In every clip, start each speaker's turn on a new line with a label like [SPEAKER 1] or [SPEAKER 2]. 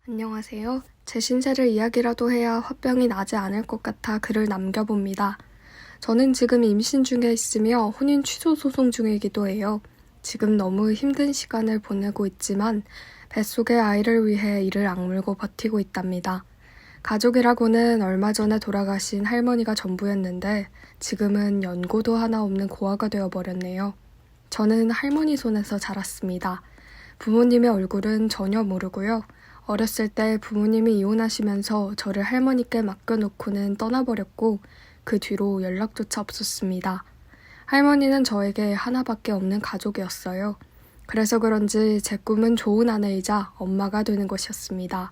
[SPEAKER 1] 안녕하세요. 제 신세를 이야기라도 해야 화병이 나지 않을 것 같아 글을 남겨봅니다. 저는 지금 임신 중에 있으며 혼인 취소 소송 중이기도 해요. 지금 너무 힘든 시간을 보내고 있지만 뱃속의 아이를 위해 이를 악물고 버티고 있답니다. 가족이라고는 얼마 전에 돌아가신 할머니가 전부였는데 지금은 연고도 하나 없는 고아가 되어버렸네요. 저는 할머니 손에서 자랐습니다. 부모님의 얼굴은 전혀 모르고요. 어렸을 때 부모님이 이혼하시면서 저를 할머니께 맡겨놓고는 떠나버렸고 그 뒤로 연락조차 없었습니다. 할머니는 저에게 하나밖에 없는 가족이었어요. 그래서 그런지 제 꿈은 좋은 아내이자 엄마가 되는 것이었습니다.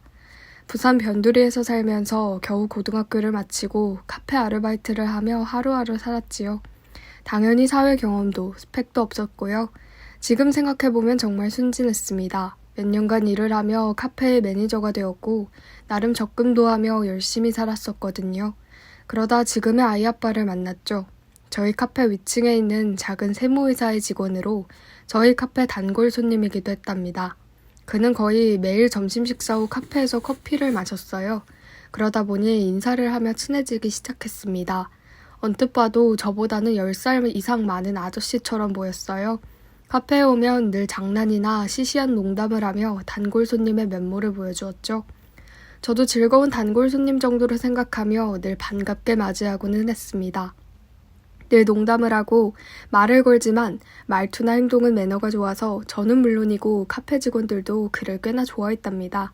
[SPEAKER 1] 부산 변두리에서 살면서 겨우 고등학교를 마치고 카페 아르바이트를 하며 하루하루 살았지요. 당연히 사회 경험도 스펙도 없었고요. 지금 생각해보면 정말 순진했습니다. 몇 년간 일을 하며 카페의 매니저가 되었고 나름 적금도 하며 열심히 살았었거든요. 그러다 지금의 아이 아빠를 만났죠. 저희 카페 위층에 있는 작은 세무회사의 직원으로 저희 카페 단골 손님이기도 했답니다. 그는 거의 매일 점심 식사 후 카페에서 커피를 마셨어요. 그러다 보니 인사를 하며 친해지기 시작했습니다. 언뜻 봐도 저보다는 10살 이상 많은 아저씨처럼 보였어요. 카페에 오면 늘 장난이나 시시한 농담을 하며 단골 손님의 면모를 보여주었죠. 저도 즐거운 단골 손님 정도로 생각하며 늘 반갑게 맞이하고는 했습니다. 늘 농담을 하고 말을 걸지만 말투나 행동은 매너가 좋아서 저는 물론이고 카페 직원들도 그를 꽤나 좋아했답니다.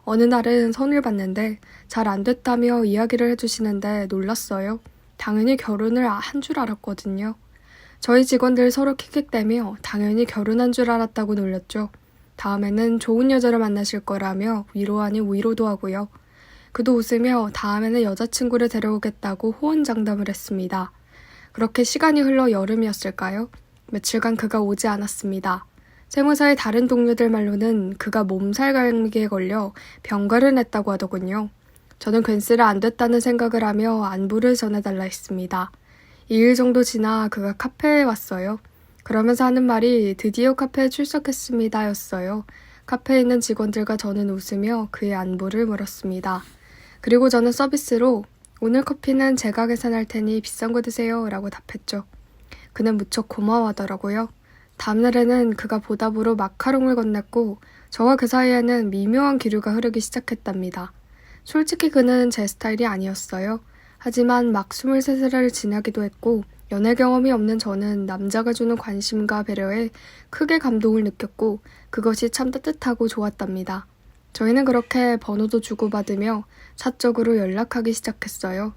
[SPEAKER 1] 어느 날은 선을 봤는데 잘 안 됐다며 이야기를 해주시는데 놀랐어요. 당연히 결혼을 한 줄 알았거든요. 저희 직원들 서로 킥킥대며 당연히 결혼한 줄 알았다고 놀렸죠. 다음에는 좋은 여자를 만나실 거라며 위로 아닌 위로도 하고요. 그도 웃으며 다음에는 여자친구를 데려오겠다고 호언장담을 했습니다. 그렇게 시간이 흘러 여름이었을까요? 며칠간 그가 오지 않았습니다. 세무사의 다른 동료들 말로는 그가 몸살 감기에 걸려 병가를 냈다고 하더군요. 저는 괜스레 안 됐다는 생각을 하며 안부를 전해달라 했습니다. 2일 정도 지나 그가 카페에 왔어요. 그러면서 하는 말이 드디어 카페에 출석했습니다 였어요. 카페에 있는 직원들과 저는 웃으며 그의 안부를 물었습니다. 그리고 저는 서비스로 오늘 커피는 제가 계산할 테니 비싼 거 드세요 라고 답했죠. 그는 무척 고마워하더라고요. 다음날에는 그가 보답으로 마카롱을 건넸고 저와 그 사이에는 미묘한 기류가 흐르기 시작했답니다. 솔직히 그는 제 스타일이 아니었어요. 하지만 막 23살을 지나기도 했고 연애 경험이 없는 저는 남자가 주는 관심과 배려에 크게 감동을 느꼈고 그것이 참 따뜻하고 좋았답니다. 저희는 그렇게 번호도 주고받으며 사적으로 연락하기 시작했어요.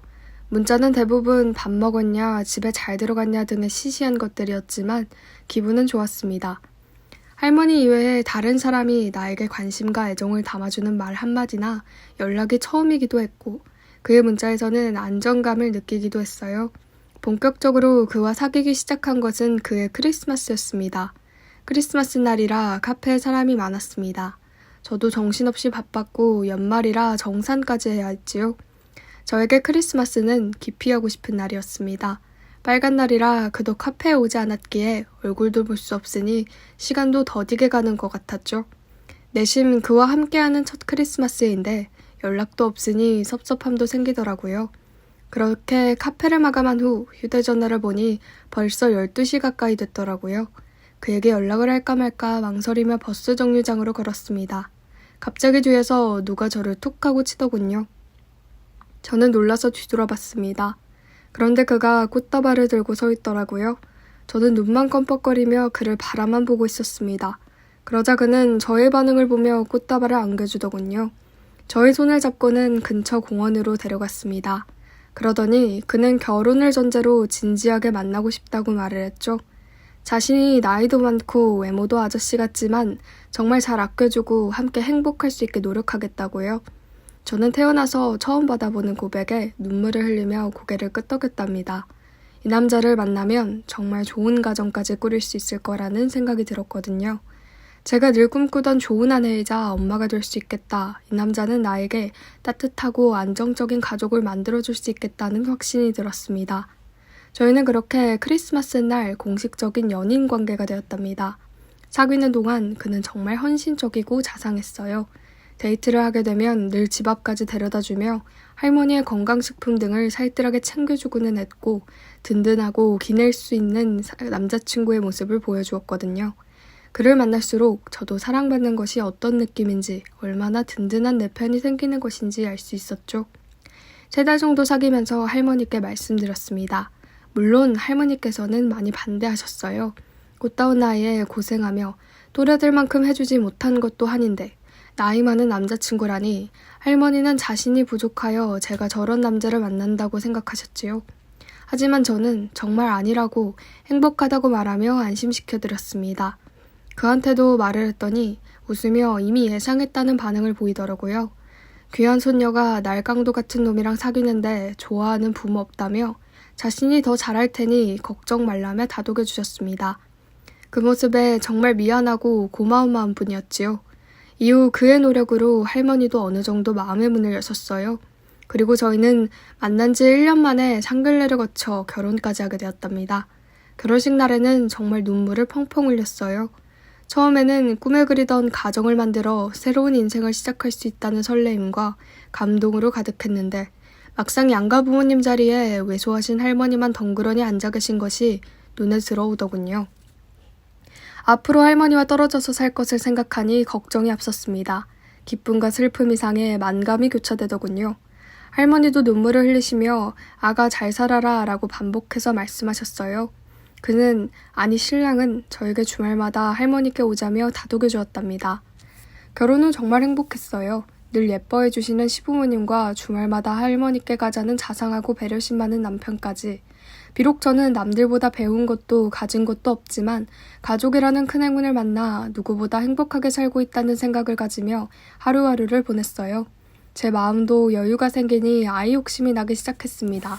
[SPEAKER 1] 문자는 대부분 밥 먹었냐, 집에 잘 들어갔냐 등의 시시한 것들이었지만 기분은 좋았습니다. 할머니 이외에 다른 사람이 나에게 관심과 애정을 담아주는 말 한마디나 연락이 처음이기도 했고 그의 문자에서는 안정감을 느끼기도 했어요. 본격적으로 그와 사귀기 시작한 것은 그의 크리스마스였습니다. 크리스마스 날이라 카페에 사람이 많았습니다. 저도 정신없이 바빴고 연말이라 정산까지 해야 했지요. 저에게 크리스마스는 기피하고 싶은 날이었습니다. 빨간 날이라 그도 카페에 오지 않았기에 얼굴도 볼 수 없으니 시간도 더디게 가는 것 같았죠. 내심 그와 함께하는 첫 크리스마스인데 연락도 없으니 섭섭함도 생기더라고요. 그렇게 카페를 마감한 후 휴대전화를 보니 벌써 12시 가까이 됐더라고요. 그에게 연락을 할까 말까 망설이며 버스 정류장으로 걸었습니다. 갑자기 뒤에서 누가 저를 툭 하고 치더군요. 저는 놀라서 뒤돌아봤습니다. 그런데 그가 꽃다발을 들고 서 있더라고요. 저는 눈만 껌뻑거리며 그를 바라만 보고 있었습니다. 그러자 그는 저의 반응을 보며 꽃다발을 안겨주더군요. 저의 손을 잡고는 근처 공원으로 데려갔습니다. 그러더니 그는 결혼을 전제로 진지하게 만나고 싶다고 말을 했죠. 자신이 나이도 많고 외모도 아저씨 같지만 정말 잘 아껴주고 함께 행복할 수 있게 노력하겠다고요. 저는 태어나서 처음 받아보는 고백에 눈물을 흘리며 고개를 끄덕였답니다. 이 남자를 만나면 정말 좋은 가정까지 꾸릴 수 있을 거라는 생각이 들었거든요. 제가 늘 꿈꾸던 좋은 아내이자 엄마가 될 수 있겠다. 이 남자는 나에게 따뜻하고 안정적인 가족을 만들어줄 수 있겠다는 확신이 들었습니다. 저희는 그렇게 크리스마스 날 공식적인 연인 관계가 되었답니다. 사귀는 동안 그는 정말 헌신적이고 자상했어요. 데이트를 하게 되면 늘 집 앞까지 데려다주며 할머니의 건강식품 등을 살뜰하게 챙겨주고는 했고 든든하고 기댈 수 있는 남자친구의 모습을 보여주었거든요. 그를 만날수록 저도 사랑받는 것이 어떤 느낌인지 얼마나 든든한 내 편이 생기는 것인지 알 수 있었죠. 3달 정도 사귀면서 할머니께 말씀드렸습니다. 물론 할머니께서는 많이 반대하셨어요. 꽃다운 나이에 고생하며 또래들만큼 해주지 못한 것도 한인데 나이 많은 남자친구라니 할머니는 자신이 부족하여 제가 저런 남자를 만난다고 생각하셨지요. 하지만 저는 정말 아니라고 행복하다고 말하며 안심시켜드렸습니다. 그한테도 말을 했더니 웃으며 이미 예상했다는 반응을 보이더라고요. 귀한 손녀가 날강도 같은 놈이랑 사귀는데 좋아하는 부모 없다며 자신이 더 잘할 테니 걱정 말라며 다독여 주셨습니다. 그 모습에 정말 미안하고 고마운 마음뿐이었지요. 이후 그의 노력으로 할머니도 어느 정도 마음의 문을 여셨어요. 그리고 저희는 만난 지 1년 만에 상견례를 거쳐 결혼까지 하게 되었답니다. 결혼식 날에는 정말 눈물을 펑펑 흘렸어요. 처음에는 꿈에 그리던 가정을 만들어 새로운 인생을 시작할 수 있다는 설레임과 감동으로 가득했는데 막상 양가 부모님 자리에 왜소하신 할머니만 덩그러니 앉아 계신 것이 눈에 들어오더군요. 앞으로 할머니와 떨어져서 살 것을 생각하니 걱정이 앞섰습니다. 기쁨과 슬픔 이상의 만감이 교차되더군요. 할머니도 눈물을 흘리시며 아가 잘 살아라 라고 반복해서 말씀하셨어요. 그는, 아니 신랑은 저에게 주말마다 할머니께 오자며 다독여 주었답니다. 결혼 후 정말 행복했어요. 늘 예뻐해 주시는 시부모님과 주말마다 할머니께 가자는 자상하고 배려심 많은 남편까지. 비록 저는 남들보다 배운 것도 가진 것도 없지만 가족이라는 큰 행운을 만나 누구보다 행복하게 살고 있다는 생각을 가지며 하루하루를 보냈어요. 제 마음도 여유가 생기니 아이 욕심이 나기 시작했습니다.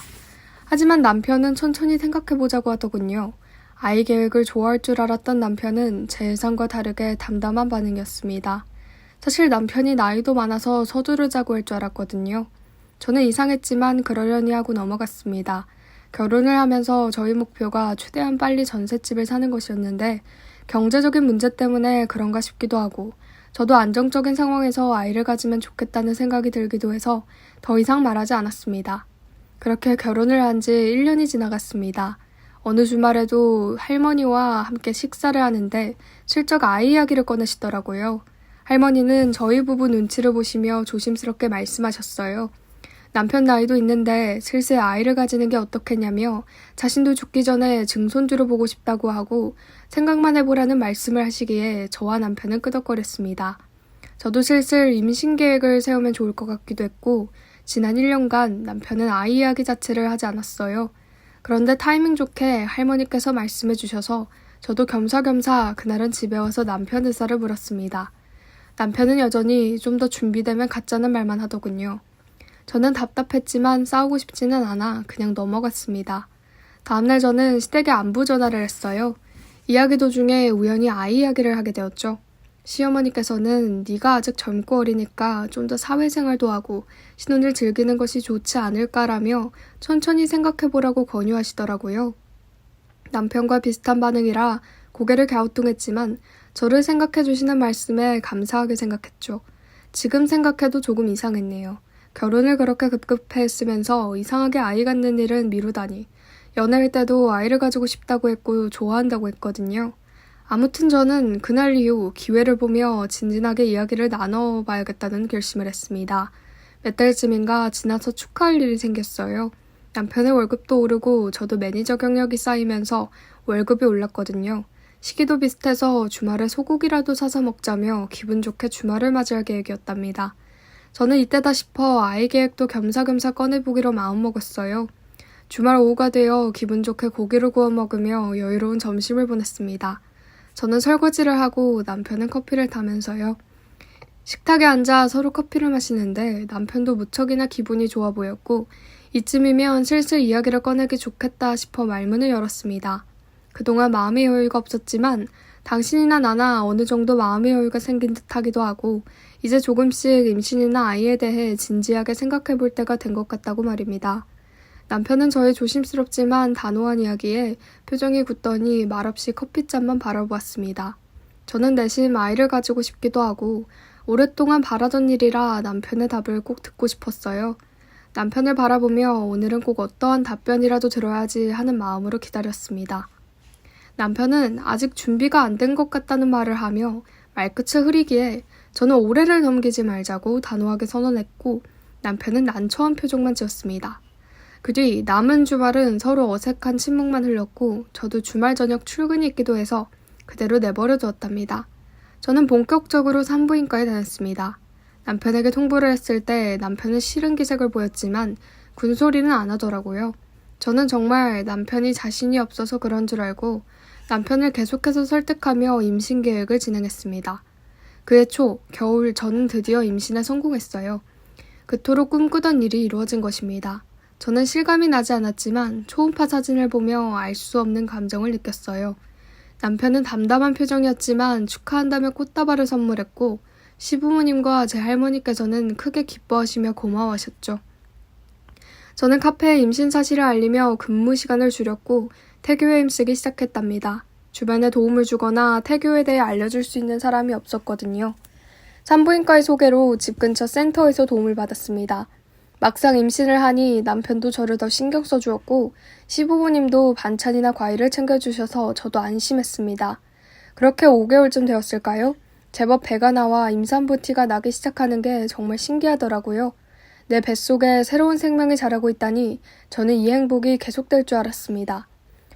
[SPEAKER 1] 하지만 남편은 천천히 생각해보자고 하더군요. 아이 계획을 좋아할 줄 알았던 남편은 제 예상과 다르게 담담한 반응이었습니다. 사실 남편이 나이도 많아서 서두르자고 할 줄 알았거든요. 저는 이상했지만 그러려니 하고 넘어갔습니다. 결혼을 하면서 저희 목표가 최대한 빨리 전셋집을 사는 것이었는데 경제적인 문제 때문에 그런가 싶기도 하고 저도 안정적인 상황에서 아이를 가지면 좋겠다는 생각이 들기도 해서 더 이상 말하지 않았습니다. 그렇게 결혼을 한 지 1년이 지나갔습니다. 어느 주말에도 할머니와 함께 식사를 하는데 슬쩍 아이 이야기를 꺼내시더라고요. 할머니는 저희 부부 눈치를 보시며 조심스럽게 말씀하셨어요. 남편 나이도 있는데 슬슬 아이를 가지는 게 어떻겠냐며 자신도 죽기 전에 증손주를 보고 싶다고 하고 생각만 해보라는 말씀을 하시기에 저와 남편은 끄덕거렸습니다. 저도 슬슬 임신 계획을 세우면 좋을 것 같기도 했고 지난 1년간 남편은 아이 이야기 자체를 하지 않았어요. 그런데 타이밍 좋게 할머니께서 말씀해 주셔서 저도 겸사겸사 그날은 집에 와서 남편 의사를 물었습니다. 남편은 여전히 좀 더 준비되면 갖자는 말만 하더군요. 저는 답답했지만 싸우고 싶지는 않아 그냥 넘어갔습니다. 다음날 저는 시댁에 안부 전화를 했어요. 이야기 도중에 우연히 아이 이야기를 하게 되었죠. 시어머니께서는 네가 아직 젊고 어리니까 좀 더 사회생활도 하고 신혼을 즐기는 것이 좋지 않을까라며 천천히 생각해보라고 권유하시더라고요. 남편과 비슷한 반응이라 고개를 갸우뚱했지만 저를 생각해주시는 말씀에 감사하게 생각했죠. 지금 생각해도 조금 이상했네요. 결혼을 그렇게 급급해 했으면서 이상하게 아이 갖는 일은 미루다니. 연애할 때도 아이를 가지고 싶다고 했고 좋아한다고 했거든요. 아무튼 저는 그날 이후 기회를 보며 진진하게 이야기를 나눠봐야겠다는 결심을 했습니다. 몇 달쯤인가 지나서 축하할 일이 생겼어요. 남편의 월급도 오르고 저도 매니저 경력이 쌓이면서 월급이 올랐거든요. 시기도 비슷해서 주말에 소고기라도 사서 먹자며 기분 좋게 주말을 맞이할 계획이었답니다. 저는 이때다 싶어 아이 계획도 겸사겸사 꺼내보기로 마음먹었어요. 주말 오후가 되어 기분 좋게 고기를 구워 먹으며 여유로운 점심을 보냈습니다. 저는 설거지를 하고 남편은 커피를 타면서요. 식탁에 앉아 서로 커피를 마시는데 남편도 무척이나 기분이 좋아 보였고 이쯤이면 슬슬 이야기를 꺼내기 좋겠다 싶어 말문을 열었습니다. 그동안 마음의 여유가 없었지만 당신이나 나나 어느 정도 마음의 여유가 생긴 듯하기도 하고 이제 조금씩 임신이나 아이에 대해 진지하게 생각해 볼 때가 된 것 같다고 말입니다. 남편은 저의 조심스럽지만 단호한 이야기에 표정이 굳더니 말없이 커피잔만 바라보았습니다. 저는 내심 아이를 가지고 싶기도 하고 오랫동안 바라던 일이라 남편의 답을 꼭 듣고 싶었어요. 남편을 바라보며 오늘은 꼭 어떠한 답변이라도 들어야지 하는 마음으로 기다렸습니다. 남편은 아직 준비가 안 된 것 같다는 말을 하며 말끝을 흐리기에 저는 올해를 넘기지 말자고 단호하게 선언했고 남편은 난처한 표정만 지었습니다. 그 뒤 남은 주말은 서로 어색한 침묵만 흘렸고 저도 주말 저녁 출근이 있기도 해서 그대로 내버려 두었답니다. 저는 본격적으로 산부인과에 다녔습니다. 남편에게 통보를 했을 때 남편은 싫은 기색을 보였지만 군소리는 안 하더라고요. 저는 정말 남편이 자신이 없어서 그런 줄 알고 남편을 계속해서 설득하며 임신 계획을 진행했습니다. 그해 초, 겨울 저는 드디어 임신에 성공했어요. 그토록 꿈꾸던 일이 이루어진 것입니다. 저는 실감이 나지 않았지만 초음파 사진을 보며 알 수 없는 감정을 느꼈어요. 남편은 담담한 표정이었지만 축하한다며 꽃다발을 선물했고 시부모님과 제 할머니께서는 크게 기뻐하시며 고마워하셨죠. 저는 카페에 임신 사실을 알리며 근무 시간을 줄였고 태교에 힘쓰기 시작했답니다. 주변에 도움을 주거나 태교에 대해 알려줄 수 있는 사람이 없었거든요. 산부인과의 소개로 집 근처 센터에서 도움을 받았습니다. 막상 임신을 하니 남편도 저를 더 신경 써주었고 시부모님도 반찬이나 과일을 챙겨주셔서 저도 안심했습니다. 그렇게 5개월쯤 되었을까요? 제법 배가 나와 임산부 티가 나기 시작하는 게 정말 신기하더라고요. 내 뱃속에 새로운 생명이 자라고 있다니 저는 이 행복이 계속될 줄 알았습니다.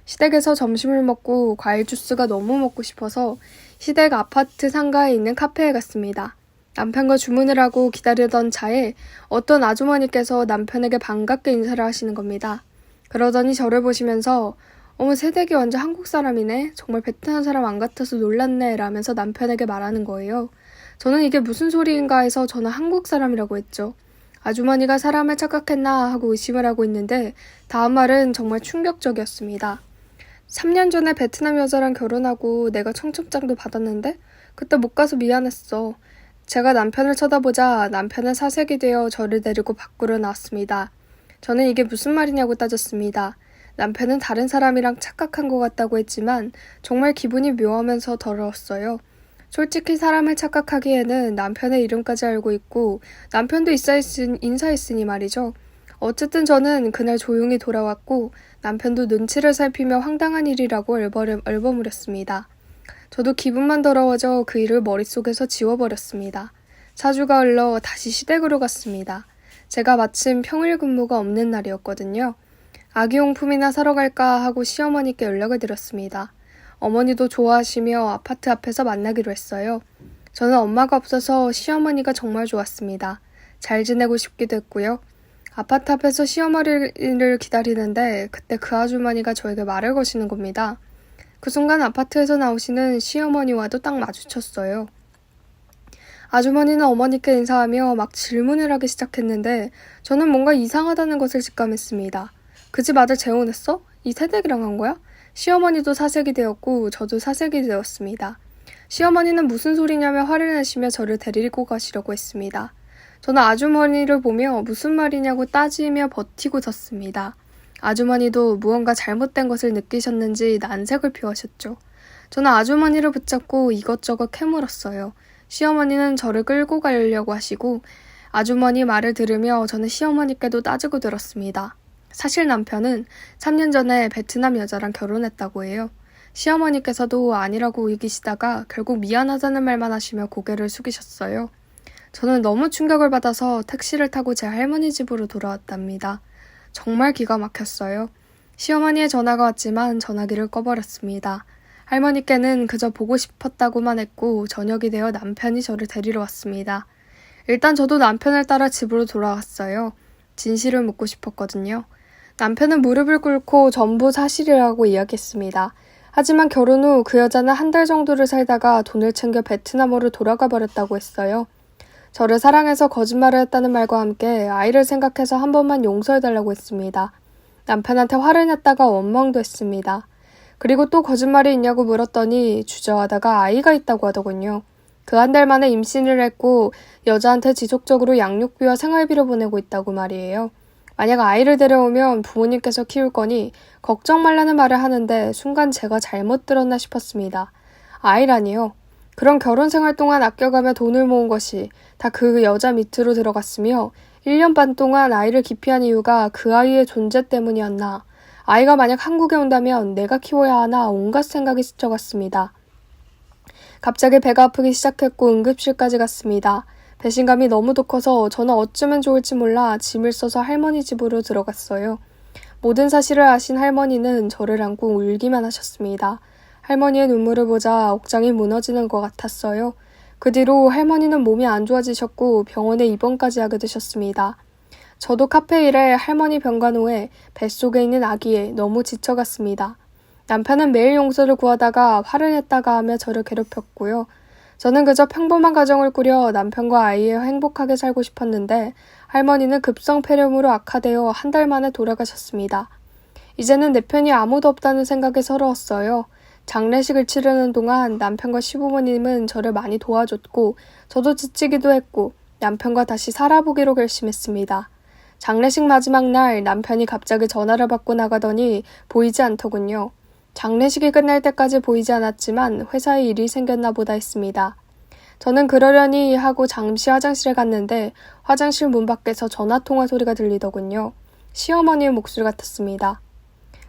[SPEAKER 1] 시댁에서 점심을 먹고 과일 주스가 너무 먹고 싶어서 시댁 아파트 상가에 있는 카페에 갔습니다. 남편과 주문을 하고 기다리던 차에 어떤 아주머니께서 남편에게 반갑게 인사를 하시는 겁니다. 그러더니 저를 보시면서 어머 새댁이 완전 한국 사람이네. 정말 베트남 사람 안 같아서 놀랐네 라면서 남편에게 말하는 거예요. 저는 이게 무슨 소리인가 해서 저는 한국 사람이라고 했죠. 아주머니가 사람을 착각했나 하고 의심을 하고 있는데 다음 말은 정말 충격적이었습니다. 3년 전에 베트남 여자랑 결혼하고 내가 청첩장도 받았는데 그때 못 가서 미안했어. 제가 남편을 쳐다보자 남편은 사색이 되어 저를 데리고 밖으로 나왔습니다. 저는 이게 무슨 말이냐고 따졌습니다. 남편은 다른 사람이랑 착각한 것 같다고 했지만 정말 기분이 묘하면서 더러웠어요. 솔직히 사람을 착각하기에는 남편의 이름까지 알고 있고 남편도 인사했으니 말이죠. 어쨌든 저는 그날 조용히 돌아왔고 남편도 눈치를 살피며 황당한 일이라고 얼버무렸습니다. 저도 기분만 더러워져 그 일을 머릿속에서 지워버렸습니다. 4주가 흘러 다시 시댁으로 갔습니다. 제가 마침 평일 근무가 없는 날이었거든요. 아기용품이나 사러 갈까 하고 시어머니께 연락을 드렸습니다. 어머니도 좋아하시며 아파트 앞에서 만나기로 했어요. 저는 엄마가 없어서 시어머니가 정말 좋았습니다. 잘 지내고 싶기도 했고요. 아파트 앞에서 시어머니를 기다리는데 그때 그 아주머니가 저에게 말을 거시는 겁니다. 그 순간 아파트에서 나오시는 시어머니와도 딱 마주쳤어요. 아주머니는 어머니께 인사하며 막 질문을 하기 시작했는데 저는 뭔가 이상하다는 것을 직감했습니다. 그 집 아들 재혼했어? 이 새댁이랑 한 거야? 시어머니도 사색이 되었고 저도 사색이 되었습니다. 시어머니는 무슨 소리냐며 화를 내시며 저를 데리고 가시려고 했습니다. 저는 아주머니를 보며 무슨 말이냐고 따지며 버티고 섰습니다. 아주머니도 무언가 잘못된 것을 느끼셨는지 난색을 표하셨죠. 저는 아주머니를 붙잡고 이것저것 캐물었어요. 시어머니는 저를 끌고 가려고 하시고 아주머니 말을 들으며 저는 시어머니께도 따지고 들었습니다. 사실 남편은 3년 전에 베트남 여자랑 결혼했다고 해요. 시어머니께서도 아니라고 우기시다가 결국 미안하다는 말만 하시며 고개를 숙이셨어요. 저는 너무 충격을 받아서 택시를 타고 제 할머니 집으로 돌아왔답니다. 정말 기가 막혔어요. 시어머니의 전화가 왔지만 전화기를 꺼버렸습니다. 할머니께는 그저 보고 싶었다고만 했고 저녁이 되어 남편이 저를 데리러 왔습니다. 일단 저도 남편을 따라 집으로 돌아왔어요. 진실을 묻고 싶었거든요. 남편은 무릎을 꿇고 전부 사실이라고 이야기했습니다. 하지만 결혼 후 그 여자는 한 달 정도를 살다가 돈을 챙겨 베트남으로 돌아가 버렸다고 했어요. 저를 사랑해서 거짓말을 했다는 말과 함께 아이를 생각해서 한 번만 용서해달라고 했습니다. 남편한테 화를 냈다가 원망도 했습니다. 그리고 또 거짓말이 있냐고 물었더니 주저하다가 아이가 있다고 하더군요. 그 한 달 만에 임신을 했고 여자한테 지속적으로 양육비와 생활비를 보내고 있다고 말이에요. 만약 아이를 데려오면 부모님께서 키울 거니 걱정 말라는 말을 하는데 순간 제가 잘못 들었나 싶었습니다. 아이라니요. 그런 결혼 생활 동안 아껴가며 돈을 모은 것이 다 그 여자 밑으로 들어갔으며 1년 반 동안 아이를 기피한 이유가 그 아이의 존재 때문이었나. 아이가 만약 한국에 온다면 내가 키워야 하나 온갖 생각이 스쳐갔습니다. 갑자기 배가 아프기 시작했고 응급실까지 갔습니다. 배신감이 너무도 커서 저는 어쩌면 좋을지 몰라 짐을 써서 할머니 집으로 들어갔어요. 모든 사실을 아신 할머니는 저를 안고 울기만 하셨습니다. 할머니의 눈물을 보자 억장이 무너지는 것 같았어요. 그 뒤로 할머니는 몸이 안 좋아지셨고 병원에 입원까지 하게 되셨습니다. 저도 카페 일에 할머니 병간 후에 뱃속에 있는 아기에 너무 지쳐갔습니다. 남편은 매일 용서를 구하다가 화를 냈다가 하며 저를 괴롭혔고요. 저는 그저 평범한 가정을 꾸려 남편과 아이에 행복하게 살고 싶었는데 할머니는 급성 폐렴으로 악화되어 한 달 만에 돌아가셨습니다. 이제는 내 편이 아무도 없다는 생각에 서러웠어요. 장례식을 치르는 동안 남편과 시부모님은 저를 많이 도와줬고 저도 지치기도 했고 남편과 다시 살아보기로 결심했습니다. 장례식 마지막 날 남편이 갑자기 전화를 받고 나가더니 보이지 않더군요. 장례식이 끝날 때까지 보이지 않았지만 회사에 일이 생겼나 보다 했습니다. 저는 그러려니 하고 잠시 화장실에 갔는데 화장실 문 밖에서 전화통화 소리가 들리더군요. 시어머니의 목소리 같았습니다.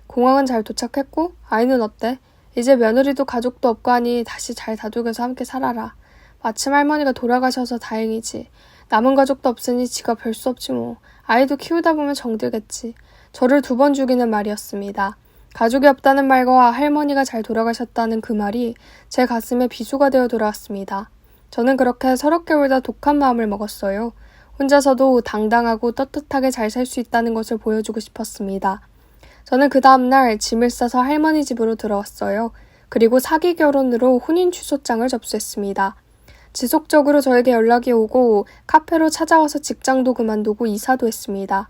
[SPEAKER 1] 공항은 잘 도착했고 아이는 어때? 이제 며느리도 가족도 없고 하니 다시 잘 다독여서 함께 살아라. 마침 할머니가 돌아가셔서 다행이지. 남은 가족도 없으니 지가 별 수 없지 뭐. 아이도 키우다 보면 정들겠지. 저를 2번 죽이는 말이었습니다. 가족이 없다는 말과 할머니가 잘 돌아가셨다는 그 말이 제 가슴에 비수가 되어 돌아왔습니다. 저는 그렇게 서럽게 울다 독한 마음을 먹었어요. 혼자서도 당당하고 떳떳하게 잘 살 수 있다는 것을 보여주고 싶었습니다. 저는 그 다음날 짐을 싸서 할머니 집으로 들어왔어요. 그리고 사기 결혼으로 혼인 취소장을 접수했습니다. 지속적으로 저에게 연락이 오고 카페로 찾아와서 직장도 그만두고 이사도 했습니다.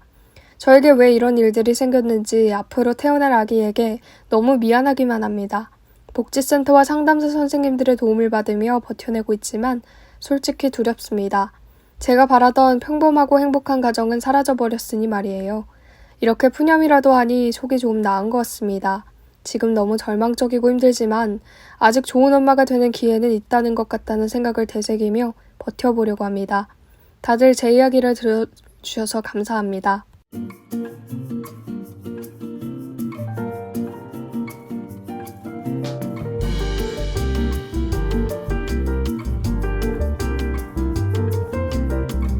[SPEAKER 1] 저에게 왜 이런 일들이 생겼는지 앞으로 태어날 아기에게 너무 미안하기만 합니다. 복지센터와 상담사 선생님들의 도움을 받으며 버텨내고 있지만 솔직히 두렵습니다. 제가 바라던 평범하고 행복한 가정은 사라져버렸으니 말이에요. 이렇게 푸념이라도 하니 속이 좀 나은 것 같습니다. 지금 너무 절망적이고 힘들지만 아직 좋은 엄마가 되는 기회는 있다는 것 같다는 생각을 되새기며 버텨보려고 합니다. 다들 제 이야기를 들어주셔서 감사합니다.